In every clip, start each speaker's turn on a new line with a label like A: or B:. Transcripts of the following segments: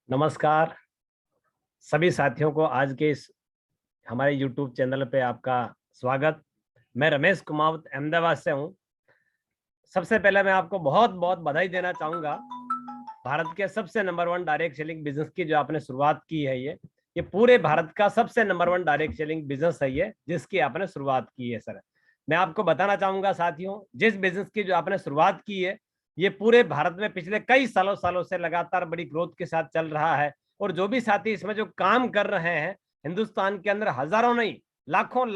A: नमस्कार सभी साथियों को आज के इस हमारे YouTube चैनल पे आपका स्वागत। मैं रमेश कुमावत अहमदाबाद से हूँ। सबसे पहले मैं आपको बहुत बहुत बधाई देना चाहूँगा। भारत के सबसे नंबर 1 डायरेक्ट सेलिंग बिजनेस की जो आपने शुरुआत की है, ये पूरे भारत का सबसे नंबर 1 डायरेक्ट सेलिंग बिजनेस है ये, जिसकी आपने शुरुआत की है सर। मैं आपको बताना चाहूँगा साथियों, जिस बिजनेस की जो आपने शुरुआत की है, ये पूरे भारत में पिछले कई सालों से लगातार बड़ी ग्रोथ के साथ चल रहा है। और जो भी साथी इसमें जो काम कर रहे हैं, हिंदुस्तान के अंदर हजारों नहीं, लाखों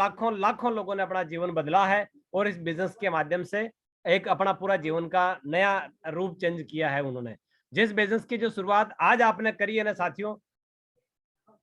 A: लोगों ने अपना जीवन बदला है और इस बिजनेस के माध्यम से एक अपना पूरा जीवन का नया रूप चेंज किया है उन्होंने। जिस बिजनेस की जो शुरुआत आज आपने करी है ना साथियों,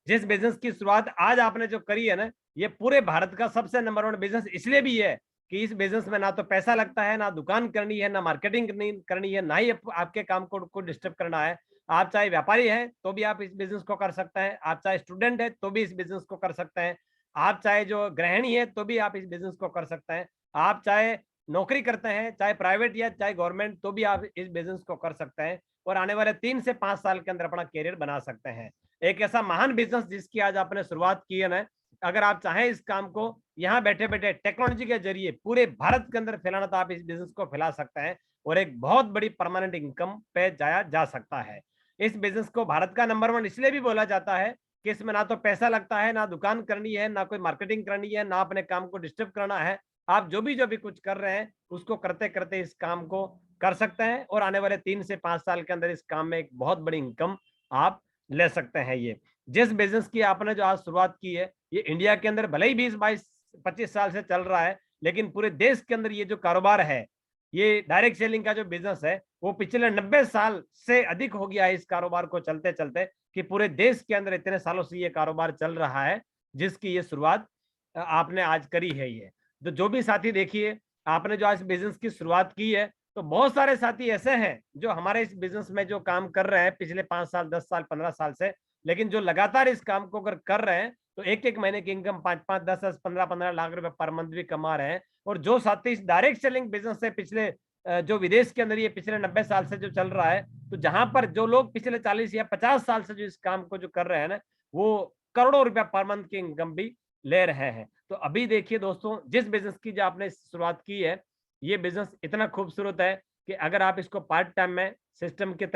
A: जिस बिजनेस की शुरुआत आज आपने जो करी है ना, ये पूरे भारत का सबसे नंबर 1 बिजनेस इसलिए भी है कि इस बिजनेस में ना तो पैसा लगता है, ना दुकान करनी है, ना मार्केटिंग करनी है, ना ही आपके काम को डिस्टर्ब करना है। आप चाहे व्यापारी हैं तो भी आप इस बिजनेस को कर सकते हैं, आप चाहे स्टूडेंट है तो भी इस बिजनेस को कर सकते हैं, आप चाहे जो गृहिणी है तो भी आप इस बिजनेस को कर सकते हैं, आप चाहे नौकरी करते हैं, चाहे प्राइवेट या चाहे गवर्नमेंट, तो भी आप इस बिजनेस को कर सकते हैं और आने वाले 3 से 5 साल के अंदर अपना करियर बना सकते हैं। एक ऐसा महान बिजनेस जिसकी आज आपने शुरुआत की है ना, अगर आप चाहें इस काम को यहाँ बैठे बैठे टेक्नोलॉजी के जरिए पूरे भारत के अंदर फैलाना, तो आप इस बिजनेस को फैला सकते हैं और एक बहुत बड़ी परमानेंट इनकम पे जाया जा सकता है। इस बिजनेस को भारत का नंबर 1 इसलिए भी बोला जाता है कि इसमें ना तो पैसा लगता है, ना दुकान करनी है, ना कोई मार्केटिंग करनी है, ना अपने काम को डिस्टर्ब करना है। आप जो भी कुछ कर रहे हैं उसको करते करते इस काम को कर सकते हैं और आने वाले 3 से 5 साल के अंदर इस काम में एक बहुत बड़ी इनकम आप ले सकते हैं। ये जिस बिजनेस की आपने जो आज शुरुआत की है, ये इंडिया के अंदर भले ही 20-22-25 साल से चल रहा है, लेकिन पूरे देश के अंदर ये जो कारोबार है, ये डायरेक्ट सेलिंग का जो बिजनेस है, वो पिछले 90 साल से अधिक हो गया है इस कारोबार को चलते चलते, कि पूरे देश के अंदर इतने सालों से ये कारोबार चल रहा है, जिसकी ये शुरुआत आपने आज करी है। ये तो जो भी साथी देखिए, आपने जो आज बिजनेस की शुरुआत की है, तो बहुत सारे साथी ऐसे हैं जो हमारे इस बिजनेस में जो काम कर रहे हैं पिछले 5 साल, 10 साल, 15 साल से, लेकिन जो लगातार इस काम को अगर कर रहे हैं तो एक महीने की इनकम 5-5, 10-10, 15-15 लाख रुपए पर मंथ भी कमा रहे हैं। और जो साथी इस डायरेक्ट सेलिंग बिजनेस से पिछले जो विदेश के अंदर ये पिछले 90 साल से जो चल रहा है, तो जहां पर जो लोग पिछले 40 या 50 साल से जो इस काम को जो कर रहे हैं ना, वो करोड़ों रुपया पर मंथ की इनकम भी ले रहे हैं। तो अभी देखिए दोस्तों, जिस बिजनेस की जो आपने शुरुआत की है, ये बिजनेस इतना खूबसूरत है कि अगर आप इसको पार्ट टाइम में सिस्टम के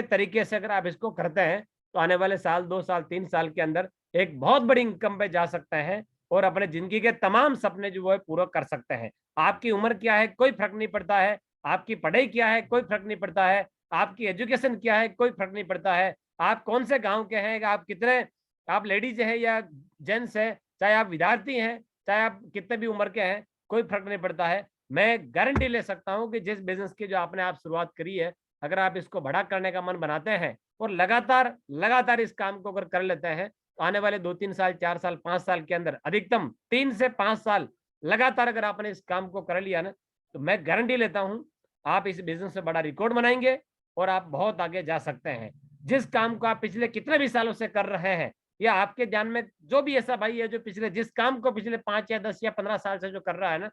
A: तरीके से अगर आप इसको करते हैं, तो आने वाले साल, 2 साल, 3 साल के अंदर एक बहुत बड़ी इनकम पे जा सकते हैं और अपने जिंदगी के तमाम सपने जो है पूरा कर सकते हैं। आपकी उम्र क्या है कोई फर्क नहीं पड़ता है, आपकी पढ़ाई क्या है कोई फर्क नहीं पड़ता है, आपकी एजुकेशन क्या है कोई फर्क नहीं पड़ता है, आप कौन से गांव के हैं, आप कितने, आप लेडीज है या जेंट्स है, चाहे आप विद्यार्थी हैं, चाहे आप कितने भी उम्र के हैं, कोई फर्क नहीं पड़ता है। मैं गारंटी ले सकता हूं कि जिस बिजनेस की जो आपने आप शुरुआत करी है, अगर आप इसको बड़ा करने का मन बनाते हैं और लगातार लगातार इस काम को अगर कर लेते हैं, तो आने वाले 2-3 साल, 4 साल, 5 साल के अंदर, अधिकतम 3 से 5 साल लगातार अगर आपने इस काम को कर लिया ना, तो मैं गारंटी लेता हूं आप इस बिजनेस से बड़ा रिकॉर्ड बनाएंगे और आप बहुत आगे जा सकते हैं। जिस काम को आप पिछले कितने भी सालों से कर रहे हैं, या आपके ध्यान में जो भी ऐसा भाई है जो पिछले जिस काम को पिछले 5 या 10 या 15 साल से जो कर रहा है ना,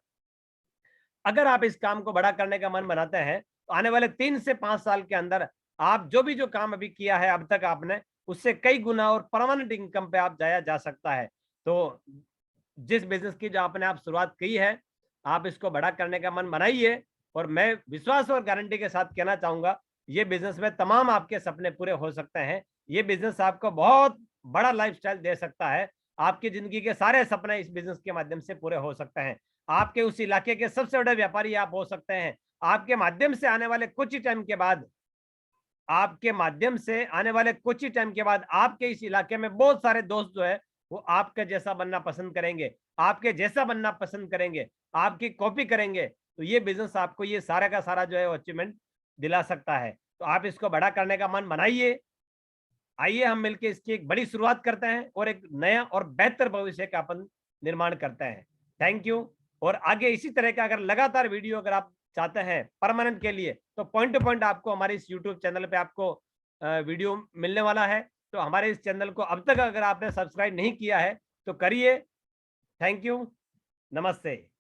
A: अगर आप इस काम को बड़ा करने का मन बनाते हैं, तो आने वाले 3 से 5 साल के अंदर आप जो काम अभी किया है अब तक आपने, उससे कई गुना और परमानेंट इनकम पे आप जाया जा सकता है। तो जिस बिजनेस की जो आपने आप शुरुआत की है, आप इसको बड़ा करने का मन बनाइए और मैं विश्वास और गारंटी के साथ कहना चाहूंगा, ये बिजनेस में तमाम आपके सपने पूरे हो सकते हैं। ये बिजनेस आपको बहुत बड़ा लाइफस्टाइल दे सकता है। आपकी जिंदगी के सारे सपने इस बिजनेस के माध्यम से पूरे हो सकते हैं। आपके उस इलाके के सबसे बड़े व्यापारी आप हो सकते हैं। आपके माध्यम से आने वाले कुछ ही टाइम के बाद, आपके इस इलाके में बहुत सारे दोस्त जो है वो आपके जैसा बनना पसंद करेंगे, आपके जैसा बनना पसंद करेंगे, आपकी कॉपी करेंगे। तो ये बिजनेस आपको ये सारा का सारा जो है वो अचीवमेंट दिला सकता है। तो आप इसको बड़ा करने का मन बनाइए। आइए हम मिलकर इसकी एक बड़ी शुरुआत करते हैं और एक नया और बेहतर भविष्य का अपन निर्माण करते हैं। Thank you. और आगे इसी तरह का अगर लगातार वीडियो अगर आप चाहते हैं परमानेंट के लिए, तो पॉइंट टू पॉइंट आपको हमारे इस यूट्यूब चैनल पे आपको वीडियो मिलने वाला है। तो हमारे इस चैनल को अब तक अगर आपने सब्सक्राइब नहीं किया है तो करिए। Thank you. नमस्ते।